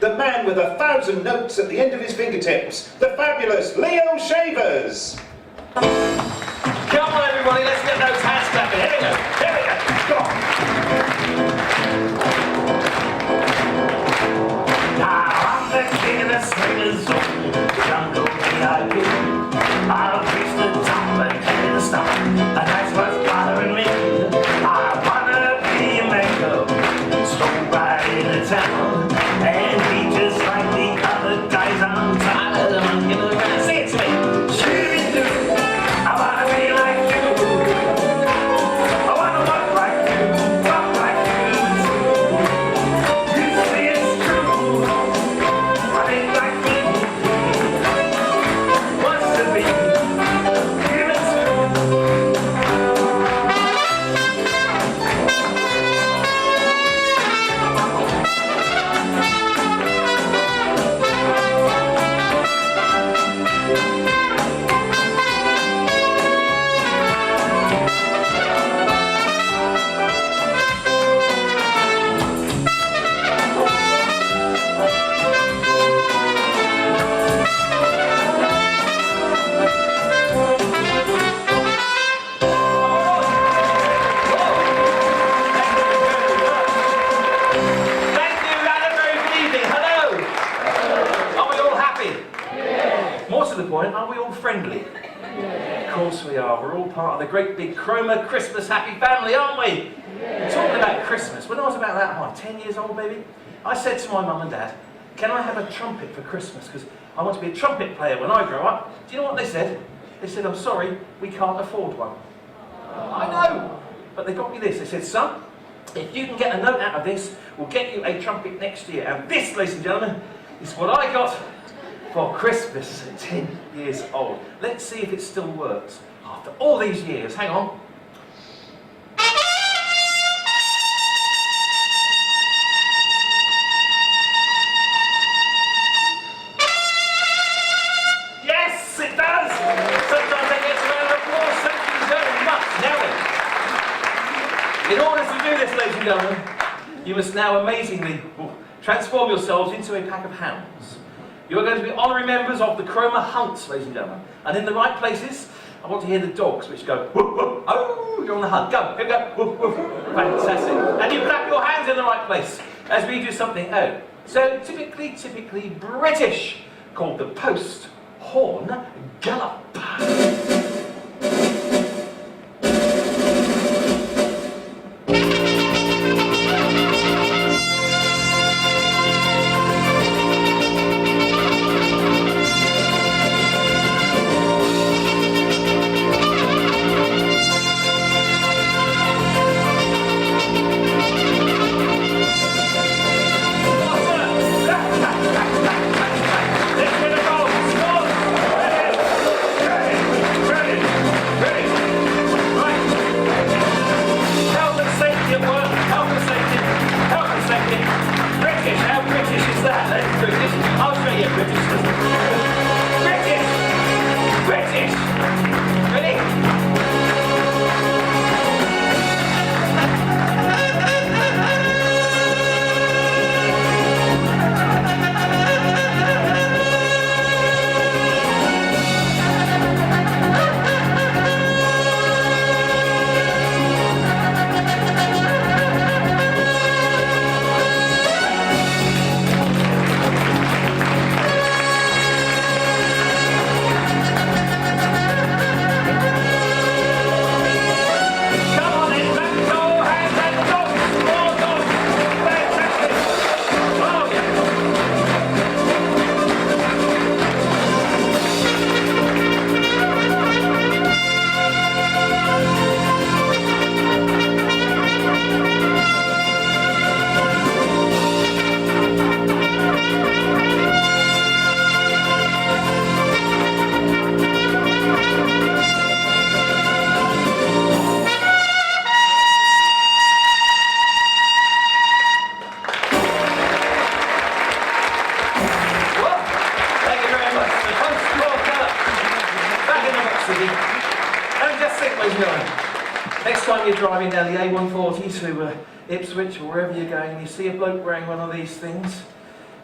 the man with 1,000 notes at the end of his fingertips, the fabulous Leo Shavers. Come on, everybody, let's get those hands clapping. Here we go, here we go. Come on. Now I'm the king of the swingers zone, jungle VIP. I'll reach the top and head the stomach, and that's what's bothering me. I wanna be a mango, stroll right into town, and be just like the other guys. I'm tired of the monkey around. Say it to me. Shoo-doo. I wanna be like you. I wanna walk like you, talk like you. You say it's true. But ain't like me. Wants to be. Give it to. To the point, are we all friendly? Yeah. Of course we are. We're all part of the great big Chroma Christmas happy family, aren't we? Yeah. Talking about Christmas, when I was about that, 10 years old maybe, I said to my mum and dad, can I have a trumpet for Christmas? Because I want to be a trumpet player when I grow up. Do you know what they said? They said, I'm sorry, we can't afford one. I know, but they got me this. They said, son, if you can get a note out of this, we'll get you a trumpet next year. And this, ladies and gentlemen, is what I got for Christmas at 10 years old. Let's see if it still works after all these years. Hang on. Yes, it does! Sometimes they get around the floor. Thank you very much. Now then, in order to do this, ladies and gentlemen, you must now amazingly transform yourselves into a pack of hounds. You are going to be honorary members of the Chroma Hunts, ladies and gentlemen. And in the right places, I want to hear the dogs which go, woof, woof. Oh, you're on the hunt. Go, here we go, woof, woof. Fantastic. And you clap your hands in the right place as we do something so typically British, called the post-horn gallop. Next time you're driving down the A140 to Ipswich or wherever you're going, you see a bloke wearing one of these things,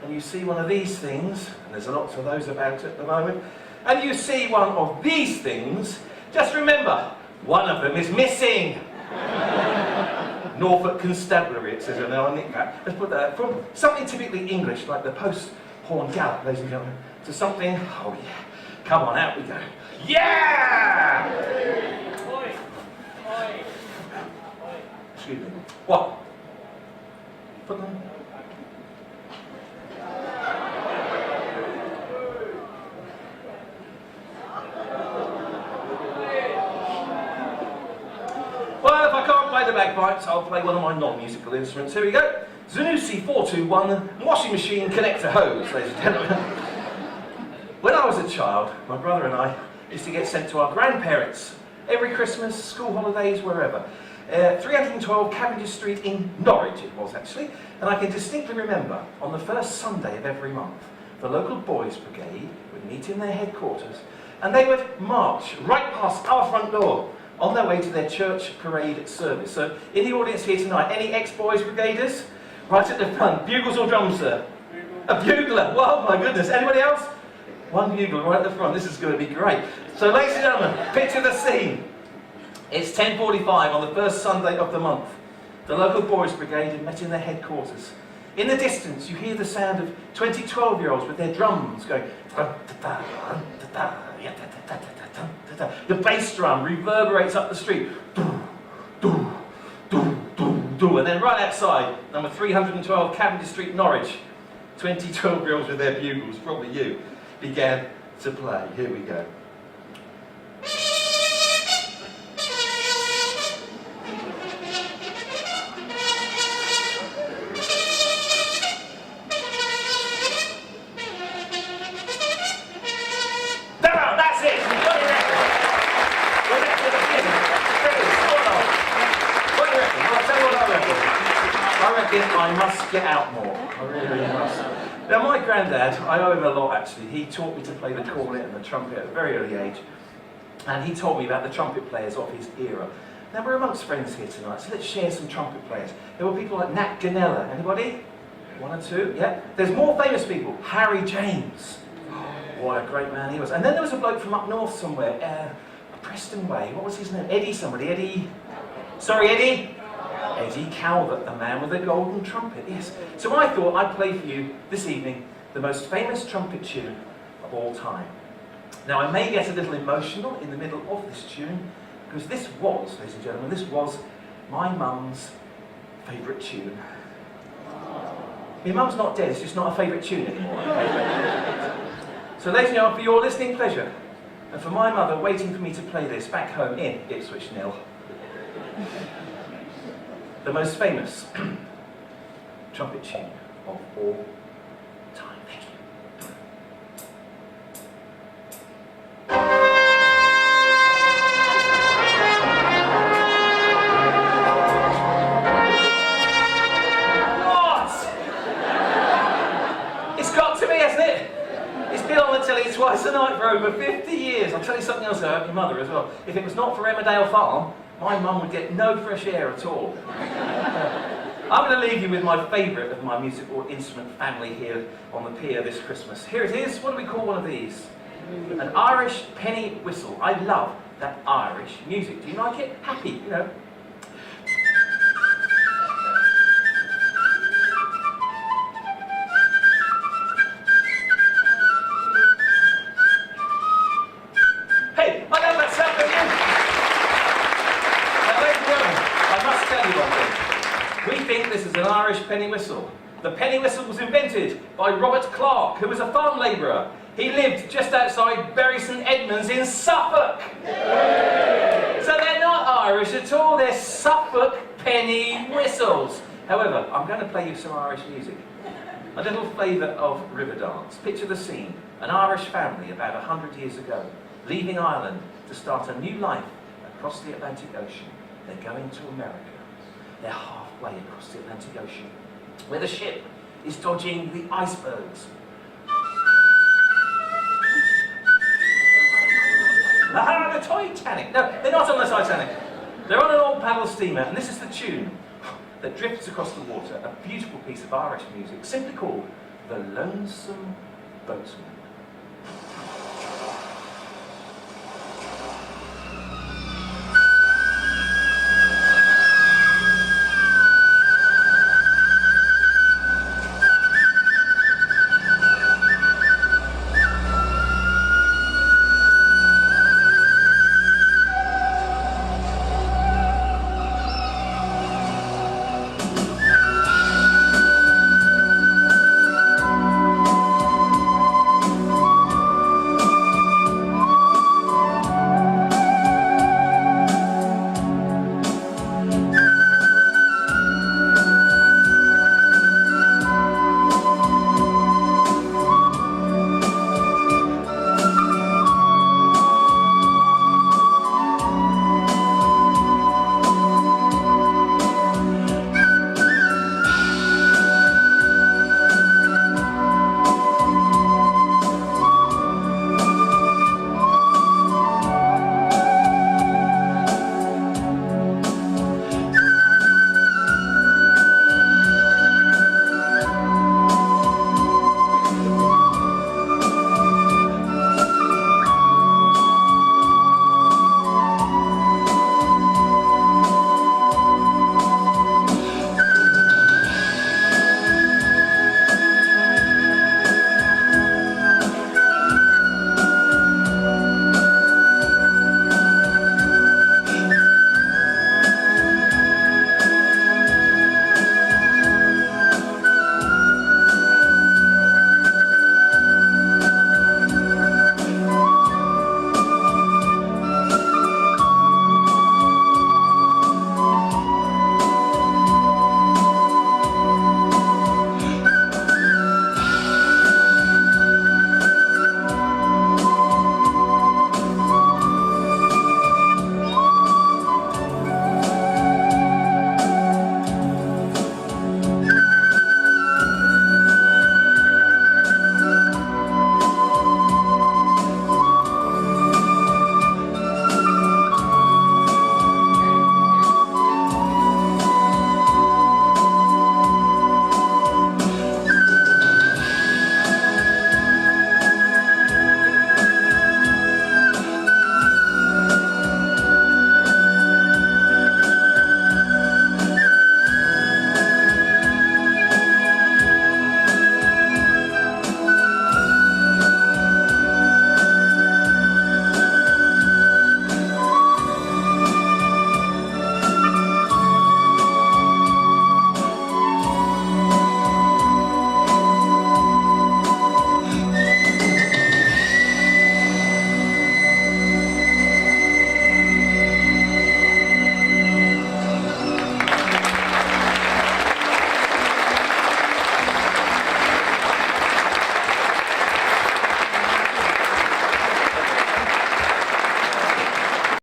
and you see one of these things, and there's lots of those about at the moment, and you see one of these things, just remember, one of them is missing. Norfolk Constabulary, it says, and I'll nick that. Let's put that from something typically English, like the post-horn gallop, ladies and gentlemen, to something, oh yeah, come on, out we go. Yeah! Excuse me. What? Put them. Well, if I can't play the bagpipes, I'll play one of my non-musical instruments. Here we go. Zanussi 421 washing machine connector hose, ladies and gentlemen. When I was a child, my brother and I used to get sent to our grandparents every Christmas, school holidays, wherever. 312 Cavendish Street in Norwich it was actually, and I can distinctly remember on the first Sunday of every month, the local boys brigade would meet in their headquarters and they would march right past our front door on their way to their church parade service. So in the audience here tonight, any ex-boys brigaders? Right at the front, bugles or drums, sir? A bugler, well, my goodness, anybody else? One bugler right at the front, this is going to be great. So ladies and gentlemen, picture the scene. It's 10:45 on the first Sunday of the month. The local boys brigade had met in their headquarters. In the distance, you hear the sound of 20 12-year-olds with their drums going. The bass drum reverberates up the street. And then right outside, number 312 Cavendish Street, Norwich, 20 12-year-olds with their bugles, probably you, began to play. Here we go. I must get out more. I really must. Now my granddad, I owe him a lot actually. He taught me to play the cornet and the trumpet at a very early age. And he told me about the trumpet players of his era. Now we're amongst friends here tonight, so let's share some trumpet players. There were people like Nat Ganella. Anybody? One or two? Yeah. There's more famous people. Harry James. What a great man he was. And then there was a bloke from up north somewhere. Preston Way. What was his name? Eddie somebody. Eddie. Sorry, Eddie. Eddie Calvert, the man with the golden trumpet, yes. So I thought I'd play for you this evening the most famous trumpet tune of all time. Now I may get a little emotional in the middle of this tune, because this was, ladies and gentlemen, this was my mum's favourite tune. My mum's not dead, it's just not a favourite tune anymore. So ladies and gentlemen, for your listening pleasure, and for my mother waiting for me to play this back home in Ipswich Nil, the most famous trumpet tune of all time. Thank you. What? It's got to be, hasn't it? It's been on the telly twice a night for over 50 years. I'll tell you something else about your mother as well. If it was not for Emmerdale Farm, my mum would get no fresh air at all. I'm going to leave you with my favourite of my musical instrument family here on the pier this Christmas. Here it is. What do we call one of these? An Irish penny whistle. I love that Irish music. Do you like it? Happy, you know. Hey, I know that sound, don't you? We think this is an Irish penny whistle. The penny whistle was invented by Robert Clark, who was a farm labourer. He lived just outside Bury St Edmunds in Suffolk. So they're not Irish at all, they're Suffolk penny whistles. However, I'm going to play you some Irish music. A little flavour of Riverdance. Picture the scene. An Irish family about 100 years ago, leaving Ireland to start a new life across the Atlantic Ocean. They're going to America. They're halfway across the Atlantic Ocean, where the ship is dodging the icebergs. Ah, the Titanic! No, they're not on the Titanic. They're on an old paddle steamer, and this is the tune that drifts across the water, a beautiful piece of Irish music, simply called The Lonesome Boatman.